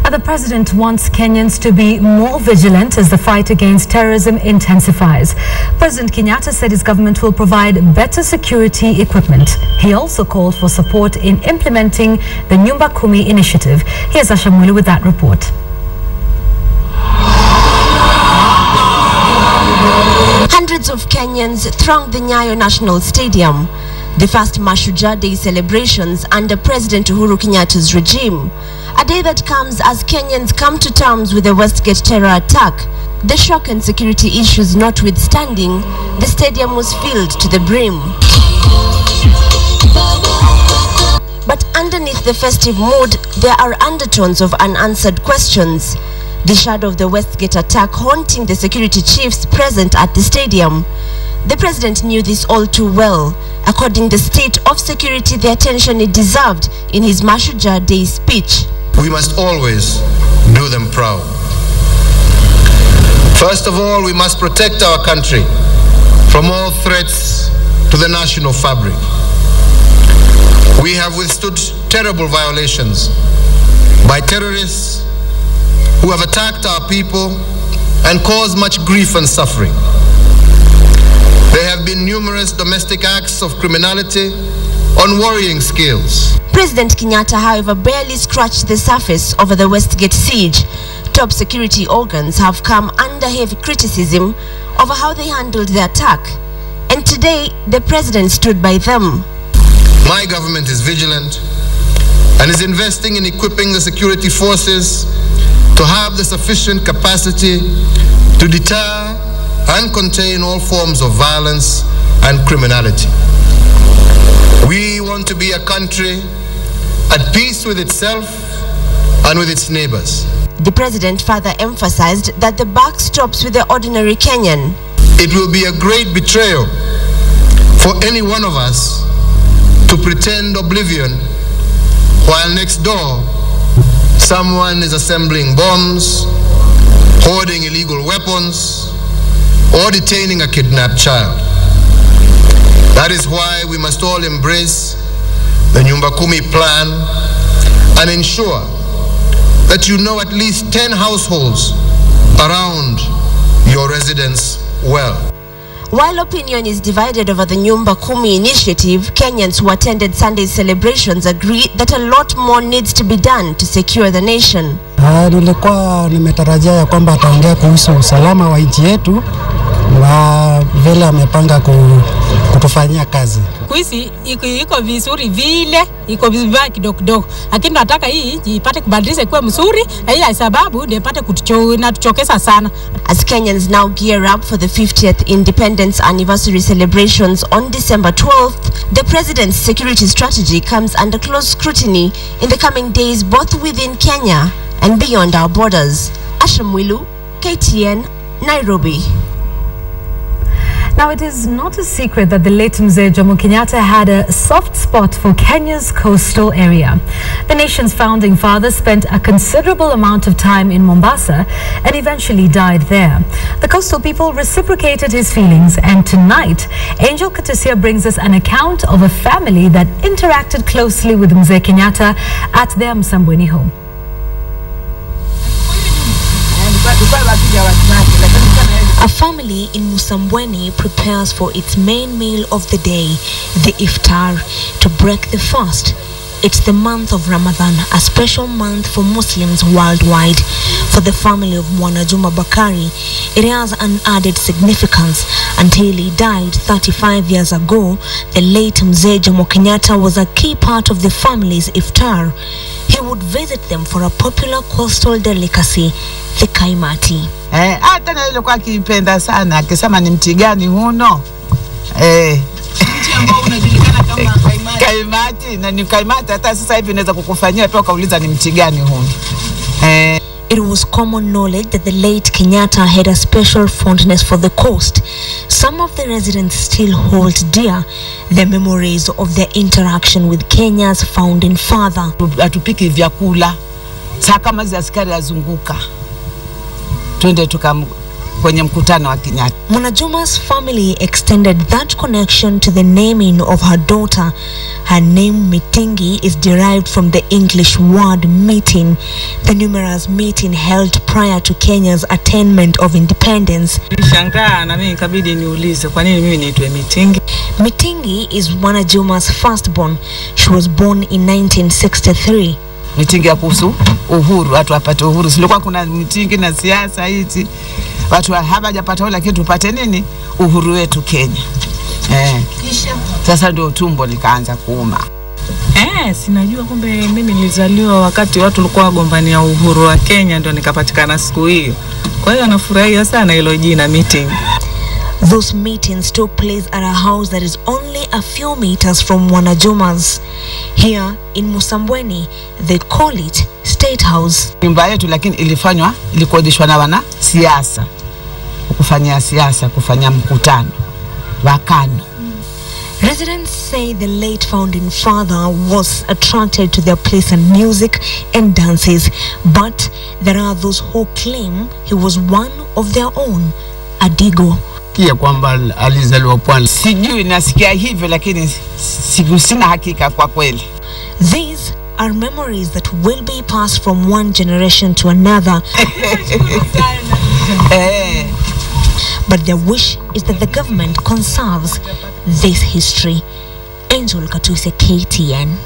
The president wants Kenyans to be more vigilant as the fight against terrorism intensifies. President Kenyatta said his government will provide better security equipment. He also called for support in implementing the Nyumba Kumi initiative. Here's Ashamulu with that report. Hundreds of Kenyans thronged the Nyayo National Stadium, the first Mashujaa Day celebrations under President Uhuru Kenyatta's regime. A day that comes as Kenyans come to terms with the Westgate terror attack. The shock and security issues notwithstanding, the stadium was filled to the brim. But underneath the festive mood, there are undertones of unanswered questions. The shadow of the Westgate attack haunting the security chiefs present at the stadium. The president knew this all too well, according to the state of security the attention it deserved in his Mashujaa Day speech. We must always do them proud. First of all, we must protect our country from all threats to the national fabric. We have withstood terrible violations by terrorists who have attacked our people and caused much grief and suffering. There have been numerous domestic acts of criminality on worrying scales. President Kenyatta, however, barely scratched the surface over the Westgate siege. Top security organs have come under heavy criticism over how they handled the attack. And today, the president stood by them. My government is vigilant and is investing in equipping the security forces to have the sufficient capacity to deter and contain all forms of violence and criminality. We want to be a country at peace with itself and with its neighbors. The president further emphasized that the buck stops with the ordinary Kenyan. It will be a great betrayal for any one of us to pretend oblivion while next door someone is assembling bombs, hoarding illegal weapons, or detaining a kidnapped child. That is why we must all embrace the Nyumba Kumi plan and ensure that you know at least 10 households around your residence well. While opinion is divided over the Nyumba Kumi initiative, Kenyans who attended Sunday's celebrations agree that a lot more needs to be done to secure the nation. Nilikuwa nimetarajia ya kwamba ataongea kuhusu usalama wa nchi yetu na vile amepanga kutufanyia kazi. Kuisi iko vizuri vile, iko vibaya kidogo. Lakini nataka hii ipate kubadilisha kuwa mzuri, na hii sababu ndio ipate kutuchokesa sana. As Kenyans now gear up for the 50th Independence Anniversary celebrations on December 12th, the president's security strategy comes under close scrutiny in the coming days both within Kenya and beyond our borders. Ashamulu, KTN, Nairobi. Now, it is not a secret that the late Mzee Jomo Kenyatta had a soft spot for Kenya's coastal area. The nation's founding father spent a considerable amount of time in Mombasa and eventually died there. The coastal people reciprocated his feelings, and tonight, Angel Katisia brings us an account of a family that interacted closely with Mzee Kenyatta at their Msambweni home. A family in Msambweni prepares for its main meal of the day, the iftar, to break the fast. It's the month of Ramadan, a special month for Muslims worldwide. For the family of Mwanajuma Bakari, it has an added significance. Until he died 35 years ago, the late Mzee Jomo Kenyatta was a key part of the family's iftar. He would visit them for a popular coastal delicacy, the kaimati. Hata na ile kwa kipenda sana akisema ni mti gani huno? Mti ambao unajulikana kama kaimati, na ni kaimati hata sasa hivi naweza kukufanyia pia kauliza ni mti gani huno. It was common knowledge that the late Kenyatta had a special fondness for the coast. Some of the residents still hold dear the memories of their interaction with Kenya's founding father. Atupiki vyakula, saa kama askari azunguka. Twende kwenye mkutano wa Kenyatta. Mwanajuma's family extended that connection to the naming of her daughter. Her name Mitingi is derived from the English word meeting, the numerous meeting held prior to Kenya's attainment of independence. Nishangaa na mimi ikabidi niulize kwa nini mimi niitwe Mitingi. Mitingi is Mwanajuma's firstborn. She was born in 1963. Mitingi ya kuhusu uhuru, watu wapate uhuru. Silikuwa kuna mitingi na siasa hizi. Watu hawajapata lakini tupate nini? Uhuru wetu Kenya. Sasa ndio tumbo likaanza kuuma. Sinajua kumbe mimi nilizaliwa wakati watu walikuwa wagombania uhuru wa Kenya, ndio nikapatikana siku hiyo. Kwa hiyo nafurahia sana hilo jina Meeting. Those meetings took place at a house that is only a few meters from Mwanajuma's. Here in Musambweni, they call it State House. Nyumba yetu lakini ilikodishwa na wana siasa. Kufanya siasa, kufanya mkutano wa KANU. Residents say the late founding father was attracted to their place and music and dances, but there are those who claim he was one of their own, Adigo. Kia kwamba alizaliwa Pwani. Sijui, nasikia hivyo lakini sina hakika kwa kweli. These are memories that will be passed from one generation to another. But their wish is that the government conserves this history. Angel Katuse, KTN.